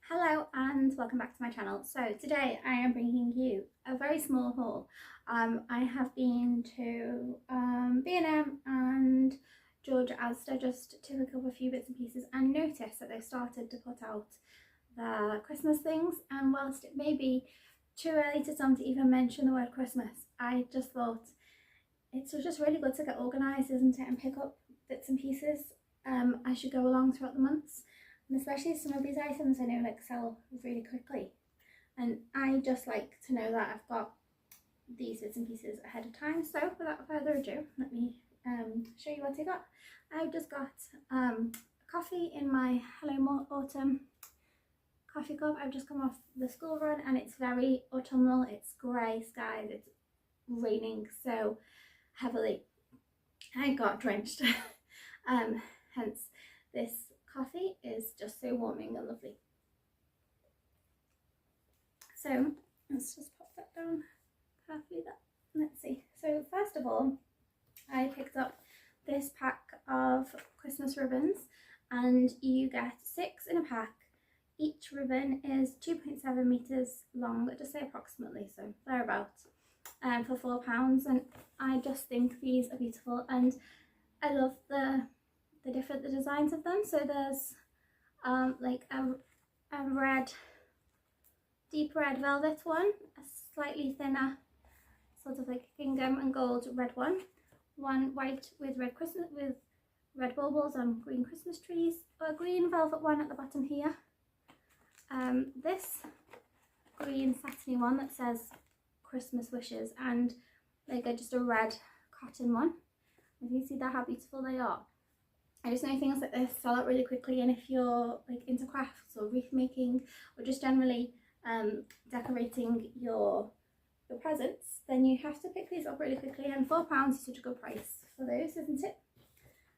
Hello and welcome back to my channel. So today I am bringing you a very small haul. I have been to B&M and Georgia Asda just to pick up a few bits and pieces and noticed that they've started to put out the Christmas things, and whilst it may be too early to some to even mention the word Christmas, I just thought it's just really good to get organised, isn't it, and pick up bits and pieces as you go along throughout the months. And especially some of these items I know sell really quickly, and I just like to know that I've got these bits and pieces ahead of time. So without further ado, let me show you what I got. I've just got coffee in my Hello Autumn coffee cup. I've just come off the school run and it's very autumnal. It's grey skies, it's raining so heavily. I got drenched hence this coffee is just so warming and lovely. So let's just pop that down carefully. Let's see. So first of all, I picked up this pack of Christmas ribbons, and you get 6 in a pack. Each ribbon is 2.7 meters long, just say approximately, so thereabouts, for £4. And I just think these are beautiful, and I love the designs of them. So there's like a red, deep red velvet one, a slightly thinner sort of like gingham and gold red one white with red baubles and green Christmas trees, a green velvet one at the bottom here, this green satiny one that says Christmas wishes, and like just a red cotton one. You can see that how beautiful they are. I just know things like this sell out really quickly, and if you're like into crafts or wreath making or just generally decorating your presents, then you have to pick these up really quickly, and £4 is such a good price for those, isn't it?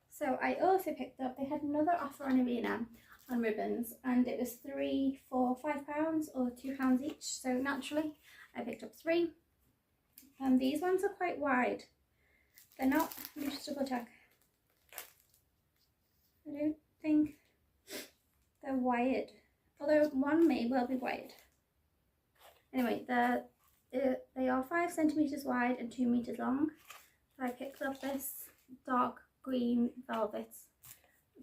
So I also picked up, they had another offer on B&M on ribbons, and it was 3 for £5 or £2 each, so naturally I picked up 3. And these ones are quite wide. They're not, let me just double check. I don't think they're wired, although one may well be wired. Anyway, they are 5 centimeters wide and 2 meters long. So I picked up this dark green velvet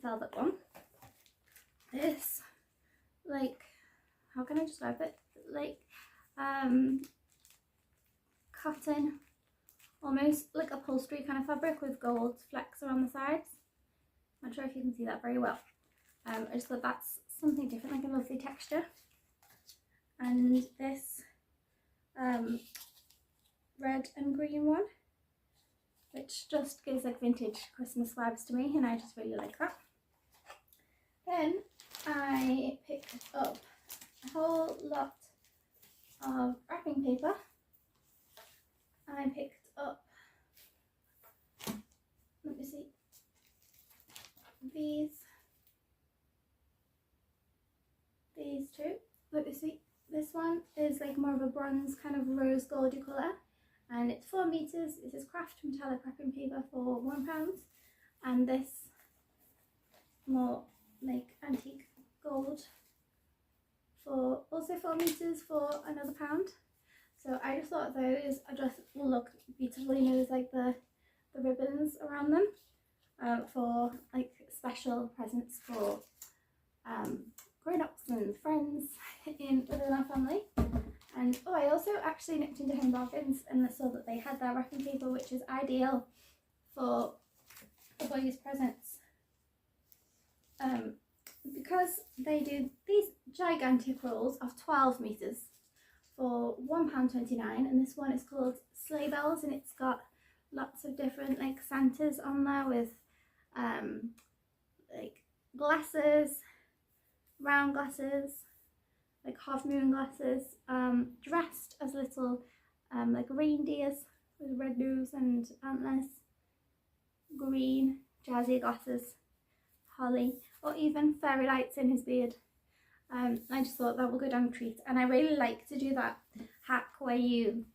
one. This, like, how can I describe it? Like cotton, almost like upholstery kind of fabric with gold flecks around the sides. I'm not sure if you can see that very well. I just thought that's something different, like a lovely texture. And this red and green one, which just gives like vintage Christmas vibes to me, and I just really like that. Then I picked up a whole lot of wrapping paper. I picked up, let me see, these two. Let me see, this one is like more of a bronze kind of rose goldy colour, and it's 4 meters. This is craft metallic wrapping paper for £1, and this more like antique gold for also 4 meters for another £1. So I just thought those are just will look beautiful. You know, there's like the ribbons around them for like special presents for grown-ups and friends within our family. And oh, I also actually nipped into Home Bargains and I saw that they had their wrapping paper, which is ideal for boys' presents, because they do these gigantic rolls of 12 meters for £1.29, and this one is called Sleigh Bells, and it's got lots of different like Santas on there with like glasses, round glasses, like half moon glasses, dressed as little like reindeers with red nose and antlers, green jazzy glasses, holly, or even fairy lights in his beard. I just thought that would go down a treat, and I really like to do that hack where you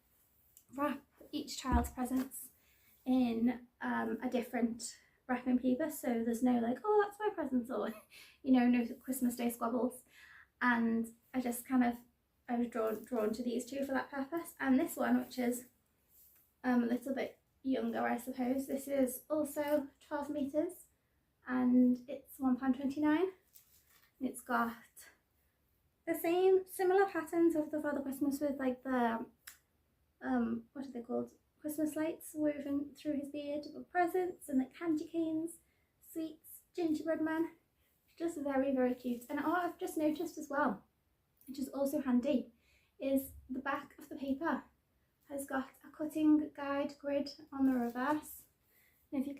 wrap each child's presents in a different wrapping paper, so there's no like, oh, that's my present, or you know, no Christmas Day squabbles. and I was drawn to these two for that purpose. And this one, which is a little bit younger, I suppose, this is also 12 meters and it's £1.29. It's got the same similar patterns of the Father Christmas, with like the what are they called, Christmas lights woven through his beard, with presents and like candy canes, sweets, gingerbread man. Just very, very cute. And what I've just noticed as well, which is also handy, is the back of the paper has got a cutting guide grid on the reverse. And if you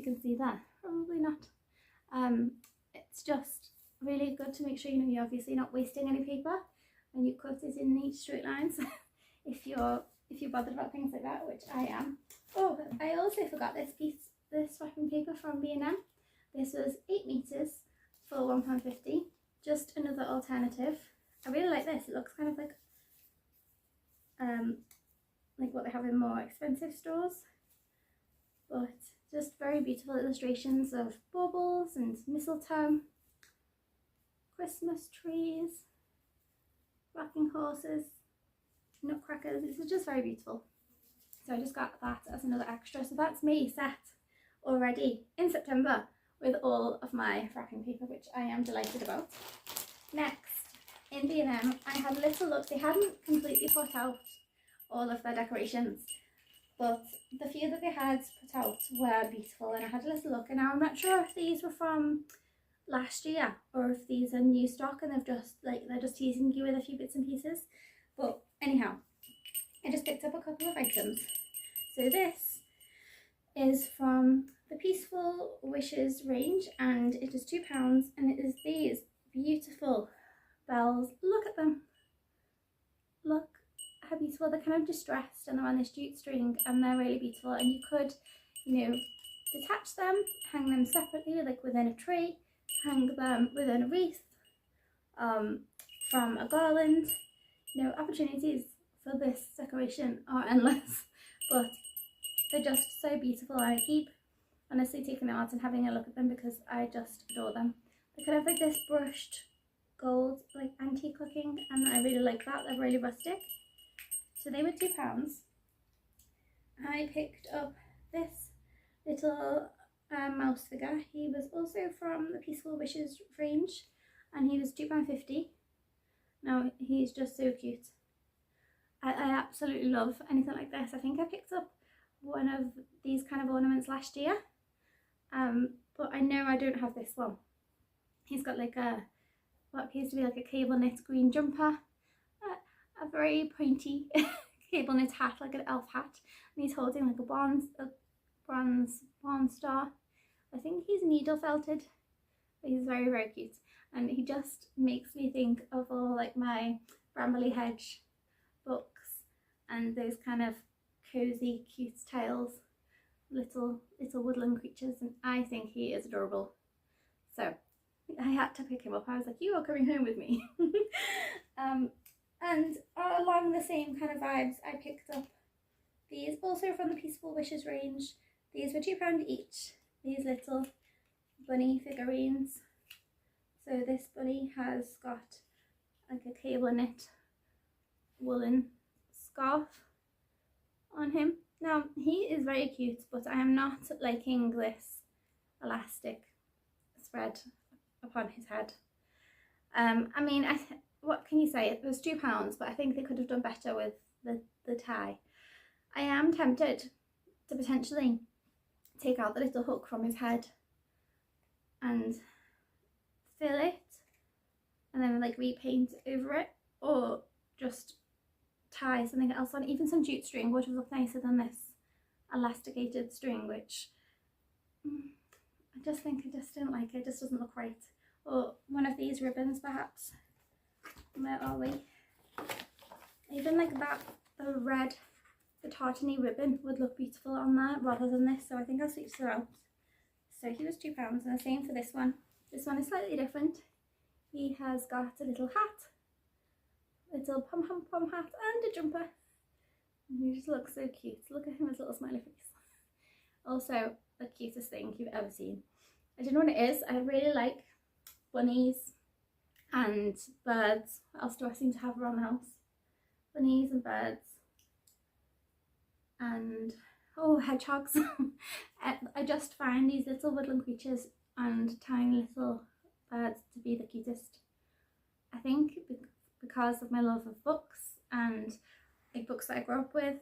can see that, probably not. It's just really good to make sure you're obviously not wasting any paper, and you cut it in neat straight lines if you're bothered about things like that, which I am. Oh, I also forgot this wrapping paper from B&M. This was 8 meters for £1.50. Just another alternative. I really like this. It looks kind of like what they have in more expensive stores, but just very beautiful illustrations of baubles and mistletoe, Christmas trees, rocking horses, nutcrackers. This is just very beautiful. So I just got that as another extra. So that's me set already in September with all of my wrapping paper, which I am delighted about. Next, in B&M, I had a little look. They hadn't completely put out all of their decorations, but the few that they had put out were beautiful, and I had a little look. And now I'm not sure if these were from last year or if these are new stock and they're just teasing you with a few bits and pieces. But anyhow, I just picked up a couple of items. So this is from the Peaceful Wishes range, and it is £2, and it is these beautiful bells. Look at them. Look how beautiful. They're kind of distressed and they're on this jute string, and they're really beautiful. And you could, detach them, hang them separately, like within a tree, hang them within a wreath, from a garland. Opportunities for this decoration are endless, but they're just so beautiful, and I keep honestly taking them out and having a look at them because I just adore them. They're kind of like this brushed gold, like antique looking, and I really like that. They're really rustic. So they were £2. I picked up this little mouse figure. He was also from the Peaceful Wishes range, and he was £2.50. Now, he's just so cute. I absolutely love anything like this. I think I picked up one of these kind of ornaments last year, but I know I don't have this one. He's got like what appears to be like a cable knit green jumper, a very pointy cable knit hat, like an elf hat, and he's holding like a bronze barn star. I think he's needle felted, but he's very, very cute. And he just makes me think of all like my Brambley Hedge books and those kind of cozy, cute tales, little woodland creatures, and I think he is adorable. So I had to pick him up. I was like, you are coming home with me. And along the same kind of vibes, I picked up these, also from the Peaceful Wishes range. These were £2 each, these little bunny figurines. So this bunny has got like a cable knit woolen scarf on him. Now, he is very cute, but I am not liking this elastic spread upon his head. I mean, what can you say? It was £2, but I think they could have done better with the tie. I am tempted to potentially take out the little hook from his head and fill it and then like repaint over it, or just tie something else on. Even some jute string would have looked nicer than this elasticated string, which I just don't like. It just doesn't look right. Or one of these ribbons perhaps. Where are we? Even like that, the tartany ribbon would look beautiful on there rather than this, so I think I'll switch that out. So he was £2, and the same for this one. This one is slightly different. He has got a little hat, little pom hat, and a jumper. And he just looks so cute. Look at him, his little smiley face. Also, the cutest thing you've ever seen. I don't know what it is. I really like bunnies and birds. What else do I seem to have around the house? Bunnies and birds and hedgehogs. I just find these little woodland creatures and tiny little birds to be the cutest. I think because of my love of books and like books that I grew up with,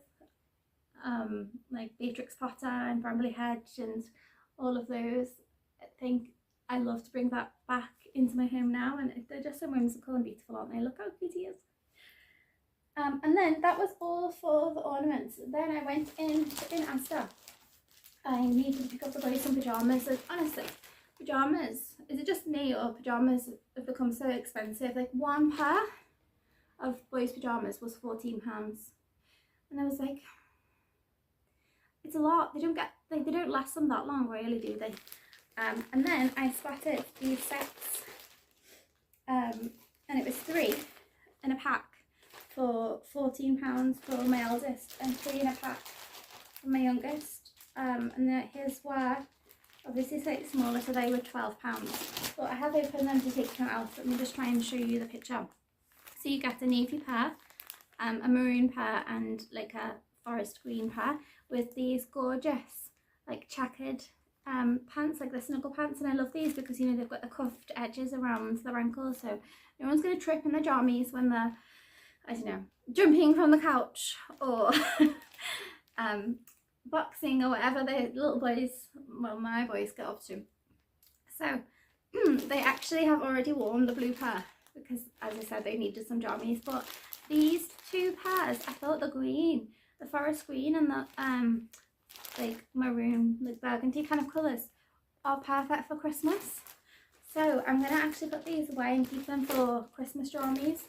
like Beatrix Potter and Brambley Hedge and all of those. I think I love to bring that back into my home now, and they're just so whimsical and beautiful, aren't they? Look how cute he is. And then that was all for the ornaments. Then I went in Asda. I needed to pick up the boys some pyjamas, and honestly, pyjamas, is it just me or pyjamas have become so expensive? Like one pair of boys pyjamas was £14, and I was like, it's a lot. They don't last them that long, really, do they? And then I spotted these sets, and it was 3 in a pack for £14 for my eldest and 3 in a pack for my youngest. And here's where, obviously slightly smaller, so they were £12. But I have opened them to take them out. Let me just try and show you the picture. So you get a navy pair, a maroon pair, and like a forest green pair with these gorgeous like checkered pants, like the snuggle pants. And I love these because, you know, they've got the cuffed edges around the ankles, so no one's going to trip in their jammies when they're, I don't know, jumping from the couch or boxing or whatever the little boys, well, my boys get up to. So they actually have already worn the blue pair because, as I said, they needed some jammies. But these 2 pairs, I thought the green, the forest green and the like maroon, like burgundy kind of colours are perfect for Christmas. So I'm going to actually put these away and keep them for Christmas jammies,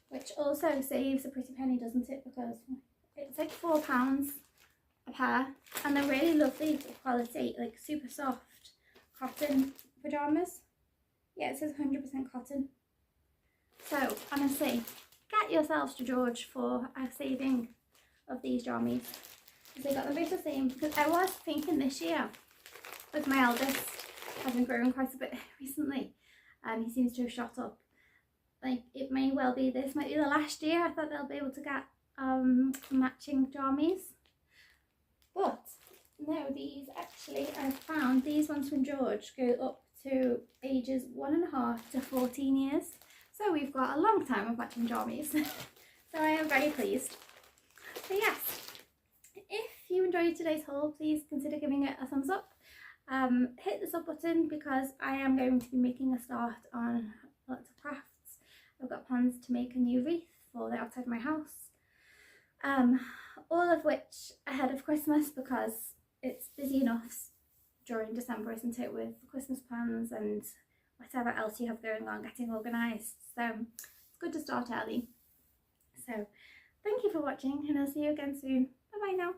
which also saves a pretty penny, doesn't it? Because it's like £4 a pair, and they're really lovely quality, like super soft cotton pyjamas. Yeah, it says 100% cotton. So honestly, get yourselves to George for a saving of these jammies, because they got them both the same. Because I was thinking this year, with my eldest having grown quite a bit recently, and he seems to have shot up, like it may well be this might be the last year I thought they'll be able to get matching jammies. But no, these actually, I found these ones from George go up to ages 1.5 to 14 years. So we've got a long time of matching jammies. So I am very pleased. So yes, if you enjoyed today's haul, please consider giving it a thumbs up. Hit the sub button because I am going to be making a start on lots of crafts. I've got plans to make a new wreath for the outside of my house. All of which ahead of Christmas, because it's busy enough during December, isn't it, with Christmas plans and whatever else you have going on, getting organised. So it's good to start early. So thank you for watching, and I'll see you again soon. Bye bye now.